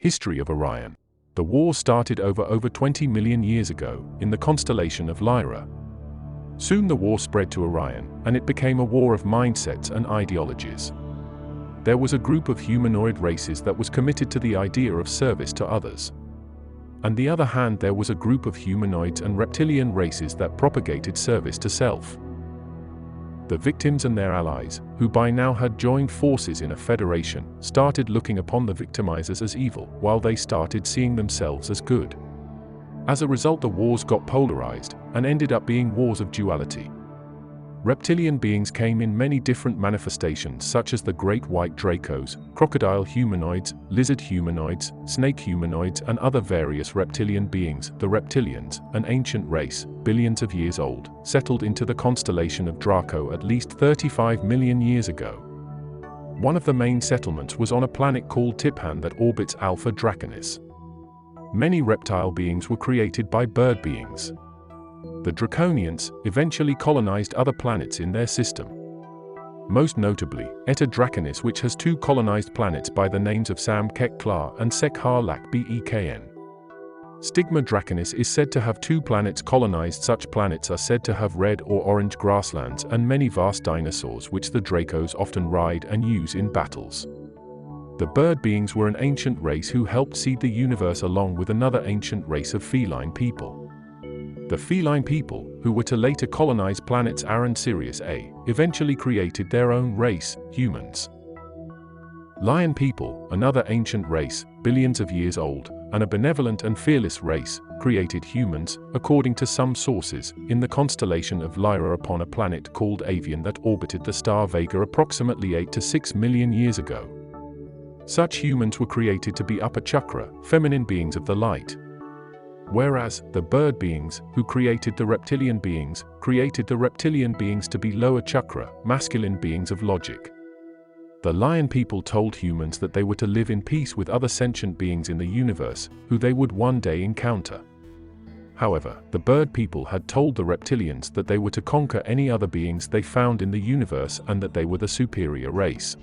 History of Orion. The war started over 20 million years ago, in the constellation of Lyra. Soon the war spread to Orion, and it became a war of mindsets and ideologies. There was a group of humanoid races that was committed to the idea of service to others. On the other hand, there was a group of humanoids and reptilian races that propagated service to self. The victims and their allies, who by now had joined forces in a federation, started looking upon the victimisers as evil, while they started seeing themselves as good. As a result, the wars got polarized, and ended up being wars of duality. Reptilian beings came in many different manifestations, such as the great white dracos, crocodile humanoids, lizard humanoids, snake humanoids, and other various reptilian beings. The Reptilians, an ancient race, billions of years old, settled into the constellation of Draco at least 35 million years ago. One of the main settlements was on a planet called Tiphan that orbits Alpha Draconis. Many reptile beings were created by bird beings. The Draconians eventually colonized other planets in their system. Most notably, Eta Draconis, which has two colonized planets by the names of Sam Kek Kla and Sek Ha Lak Bekn. Stigma Draconis is said to have two planets colonized. Such planets are said to have red or orange grasslands and many vast dinosaurs which the Dracos often ride and use in battles. The bird beings were an ancient race who helped seed the universe along with another ancient race of feline people. The feline people, who were to later colonize planets Aran Sirius A, eventually created their own race, humans. Lion people, another ancient race, billions of years old, and a benevolent and fearless race, created humans, according to some sources, in the constellation of Lyra upon a planet called Avian that orbited the star Vega approximately 8 to 6 million years ago. Such humans were created to be upper chakra, feminine beings of the light. Whereas, the bird beings, who created the reptilian beings to be lower chakra, masculine beings of logic. The lion people told humans that they were to live in peace with other sentient beings in the universe, who they would one day encounter. However, the bird people had told the reptilians that they were to conquer any other beings they found in the universe and that they were the superior race.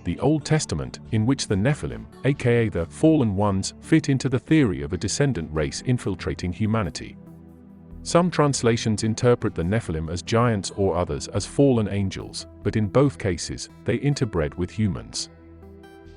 The Old Testament, in which the Nephilim, aka the Fallen Ones, fit into the theory of a descendant race infiltrating humanity. Some translations interpret the Nephilim as giants or others as fallen angels, but in both cases, they interbred with humans.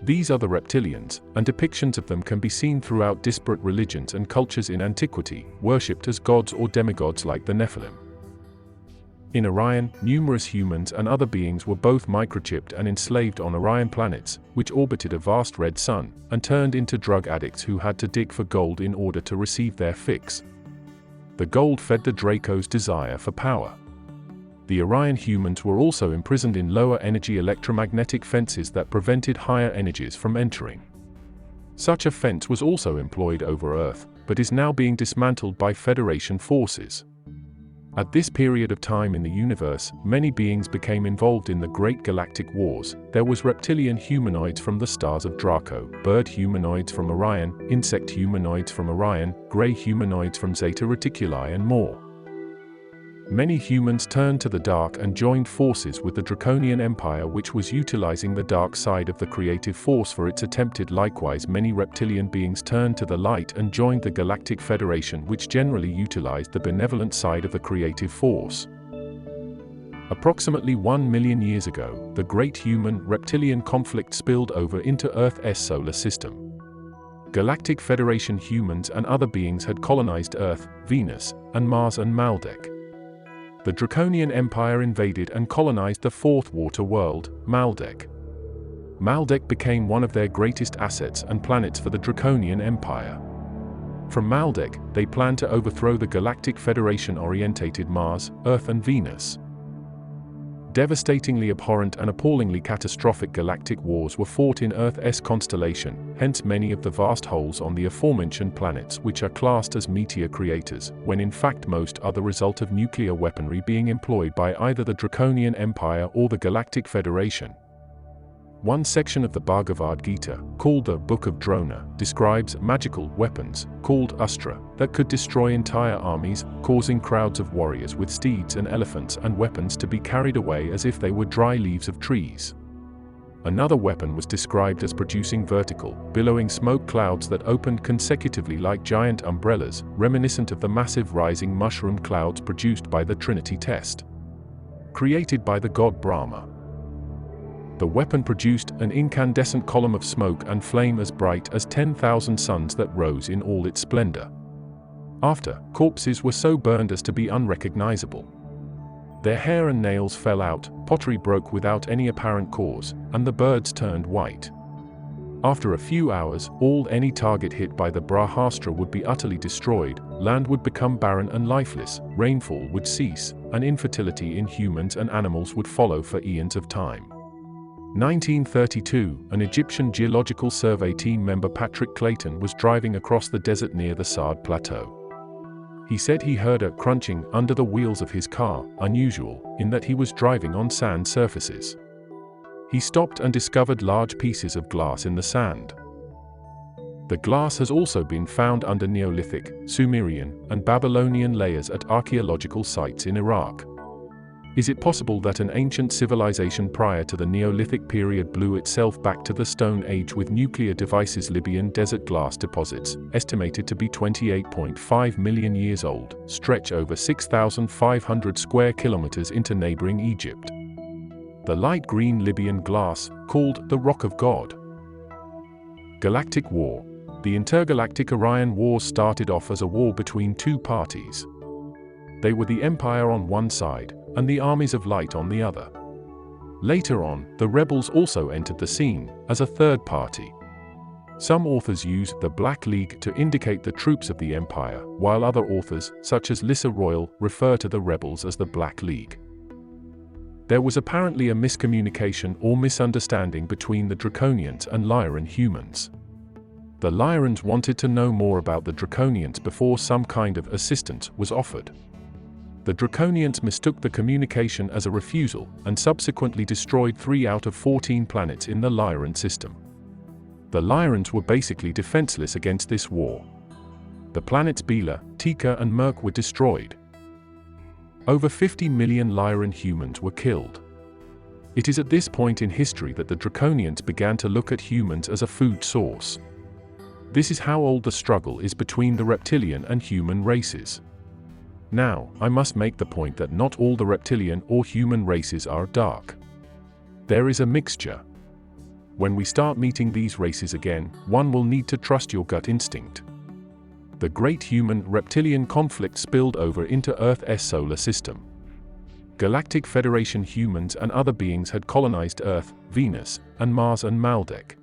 These are the reptilians, and depictions of them can be seen throughout disparate religions and cultures in antiquity, worshipped as gods or demigods like the Nephilim. In Orion, numerous humans and other beings were both microchipped and enslaved on Orion planets, which orbited a vast red sun, and turned into drug addicts who had to dig for gold in order to receive their fix. The gold fed the Draco's desire for power. The Orion humans were also imprisoned in lower energy electromagnetic fences that prevented higher energies from entering. Such a fence was also employed over Earth, but is now being dismantled by Federation forces. At this period of time in the universe, many beings became involved in the Great Galactic Wars. There was reptilian humanoids from the stars of Draco, bird humanoids from Orion, insect humanoids from Orion, grey humanoids from Zeta Reticuli and more. Many humans turned to the dark and joined forces with the Draconian Empire, which was utilizing the dark side of the creative force for its attempted. Likewise, many reptilian beings turned to the light and joined the Galactic Federation, which generally utilized the benevolent side of the creative force. Approximately 1 million years ago, the great human-reptilian conflict spilled over into Earth's solar system. Galactic Federation humans and other beings had colonized Earth, Venus, and Mars and Maldek. The Draconian Empire invaded and colonized the fourth water world, Maldek. Maldek became one of their greatest assets and planets for the Draconian Empire. From Maldek, they planned to overthrow the Galactic Federation-orientated Mars, Earth and Venus. Devastatingly abhorrent and appallingly catastrophic galactic wars were fought in Earth's constellation, hence many of the vast holes on the aforementioned planets which are classed as meteor craters, when in fact most are the result of nuclear weaponry being employed by either the Draconian Empire or the Galactic Federation. One section of the Bhagavad Gita, called the Book of Drona, describes magical weapons, called Astra, that could destroy entire armies, causing crowds of warriors with steeds and elephants and weapons to be carried away as if they were dry leaves of trees. Another weapon was described as producing vertical, billowing smoke clouds that opened consecutively like giant umbrellas, reminiscent of the massive rising mushroom clouds produced by the Trinity test, created by the god Brahma. The weapon produced an incandescent column of smoke and flame as bright as 10,000 suns that rose in all its splendor. After, corpses were so burned as to be unrecognizable. Their hair and nails fell out, pottery broke without any apparent cause, and the birds turned white. After a few hours, any target hit by the Brahastra would be utterly destroyed, land would become barren and lifeless, rainfall would cease, and infertility in humans and animals would follow for eons of time. 1932, an Egyptian Geological Survey team member Patrick Clayton was driving across the desert near the Sard Plateau. He said he heard a crunching under the wheels of his car, unusual, in that he was driving on sand surfaces. He stopped and discovered large pieces of glass in the sand. The glass has also been found under Neolithic, Sumerian, and Babylonian layers at archaeological sites in Iraq. Is it possible that an ancient civilization prior to the Neolithic period blew itself back to the Stone Age with nuclear devices? Libyan desert glass deposits, estimated to be 28.5 million years old, stretch over 6,500 square kilometers into neighboring Egypt. The light green Libyan glass, called the Rock of God. Galactic War. The intergalactic Orion Wars started off as a war between two parties. They were the Empire on one side, and the armies of light on the other. Later on, the rebels also entered the scene, as a third party. Some authors use the Black League to indicate the troops of the Empire, while other authors, such as Lissa Royal, refer to the rebels as the Black League. There was apparently a miscommunication or misunderstanding between the Draconians and Lyran humans. The Lyrans wanted to know more about the Draconians before some kind of assistance was offered. The Draconians mistook the communication as a refusal, and subsequently destroyed 3 out of 14 planets in the Lyran system. The Lyrans were basically defenseless against this war. The planets Bela, Tika and Merk were destroyed. Over 50 million Lyran humans were killed. It is at this point in history that the Draconians began to look at humans as a food source. This is how old the struggle is between the reptilian and human races. Now, I must make the point that not all the reptilian or human races are dark. There is a mixture. When we start meeting these races again, one will need to trust your gut instinct. The great human-reptilian conflict spilled over into Earth's solar system. Galactic Federation humans and other beings had colonized Earth, Venus, and Mars and Maldek.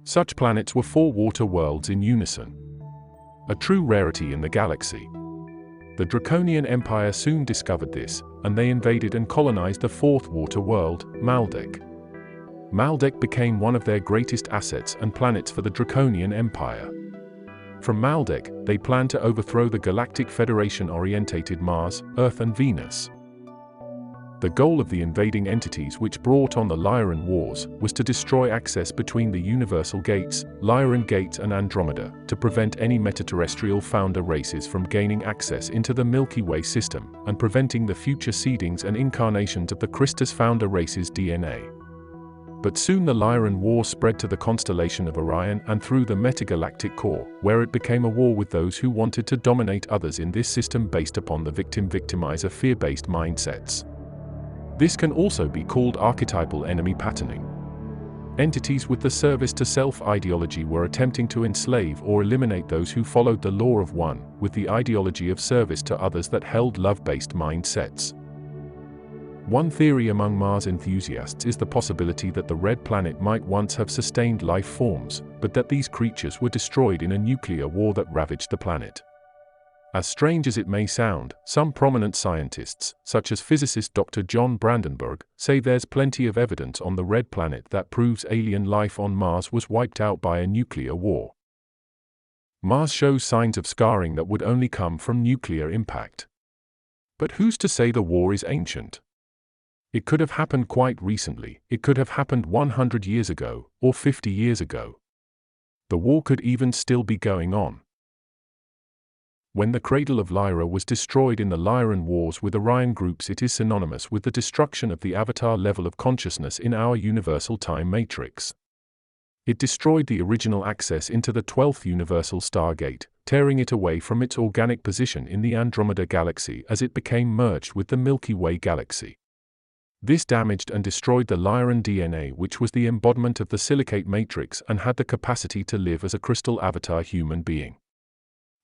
Such planets were 4 water worlds in unison. A true rarity in the galaxy. The Draconian Empire soon discovered this, and they invaded and colonized the 4th water world, Maldek. Maldek became one of their greatest assets and planets for the Draconian Empire. From Maldek, they planned to overthrow the Galactic Federation-orientated Mars, Earth and Venus. The goal of the invading entities which brought on the Lyran Wars was to destroy access between the Universal Gates, Lyran Gate and Andromeda, to prevent any metaterrestrial founder races from gaining access into the Milky Way system, and preventing the future seedings and incarnations of the Christus founder race's DNA. But soon the Lyran War spread to the constellation of Orion and through the metagalactic core, where it became a war with those who wanted to dominate others in this system based upon the victim-victimizer fear-based mindsets. This can also be called archetypal enemy patterning. Entities with the service to self ideology were attempting to enslave or eliminate those who followed the law of one, with the ideology of service to others that held love-based mindsets. One theory among Mars enthusiasts is the possibility that the red planet might once have sustained life forms, but that these creatures were destroyed in a nuclear war that ravaged the planet. As strange as it may sound, some prominent scientists, such as physicist Dr. John Brandenburg, say there's plenty of evidence on the red planet that proves alien life on Mars was wiped out by a nuclear war. Mars shows signs of scarring that would only come from nuclear impact. But who's to say the war is ancient? It could have happened quite recently, it could have happened 100 years ago, or 50 years ago. The war could even still be going on. When the cradle of Lyra was destroyed in the Lyran Wars with Orion groups, it is synonymous with the destruction of the avatar level of consciousness in our universal time matrix. It destroyed the original access into the 12th universal stargate, tearing it away from its organic position in the Andromeda galaxy as it became merged with the Milky Way galaxy. This damaged and destroyed the Lyran DNA, which was the embodiment of the silicate matrix and had the capacity to live as a crystal avatar human being.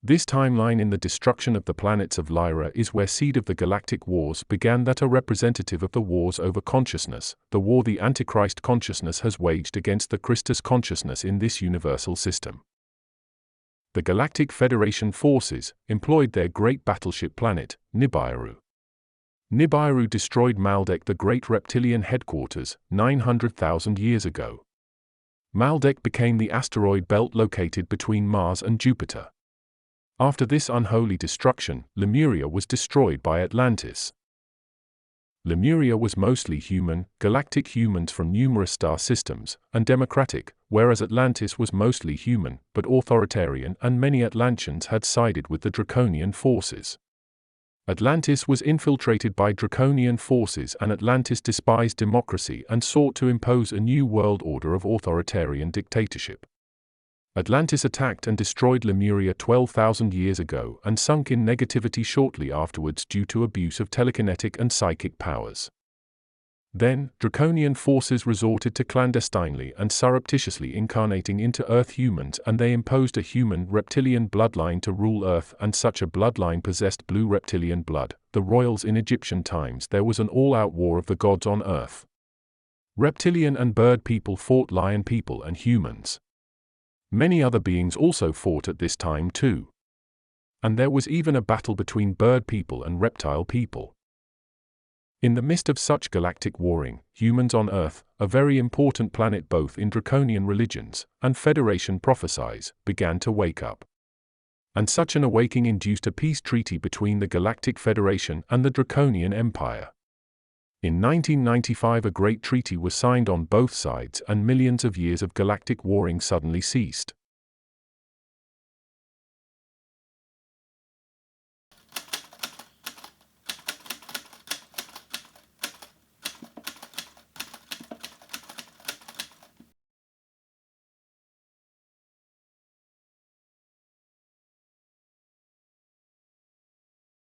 This timeline in the destruction of the planets of Lyra is where seed of the galactic wars began that are representative of the wars over consciousness, the war the Antichrist consciousness has waged against the Christus consciousness in this universal system. The Galactic Federation forces employed their great battleship planet, Nibiru. Nibiru destroyed Maldek, the great reptilian headquarters, 900,000 years ago. Maldek became the asteroid belt located between Mars and Jupiter. After this unholy destruction, Lemuria was destroyed by Atlantis. Lemuria was mostly human, galactic humans from numerous star systems, and democratic, whereas Atlantis was mostly human, but authoritarian, and many Atlanteans had sided with the Draconian forces. Atlantis was infiltrated by Draconian forces, and Atlantis despised democracy and sought to impose a new world order of authoritarian dictatorship. Atlantis attacked and destroyed Lemuria 12,000 years ago and sunk in negativity shortly afterwards due to abuse of telekinetic and psychic powers. Then, Draconian forces resorted to clandestinely and surreptitiously incarnating into Earth humans, and they imposed a human reptilian bloodline to rule Earth, and such a bloodline possessed blue reptilian blood, the royals in Egyptian times. There was an all-out war of the gods on Earth. Reptilian and bird people fought lion people and humans. Many other beings also fought at this time too. And there was even a battle between bird people and reptile people. In the midst of such galactic warring, humans on Earth, a very important planet both in Draconian religions and Federation prophecies, began to wake up. And such an awakening induced a peace treaty between the Galactic Federation and the Draconian Empire. In 1995 a great treaty was signed on both sides, and millions of years of galactic warring suddenly ceased.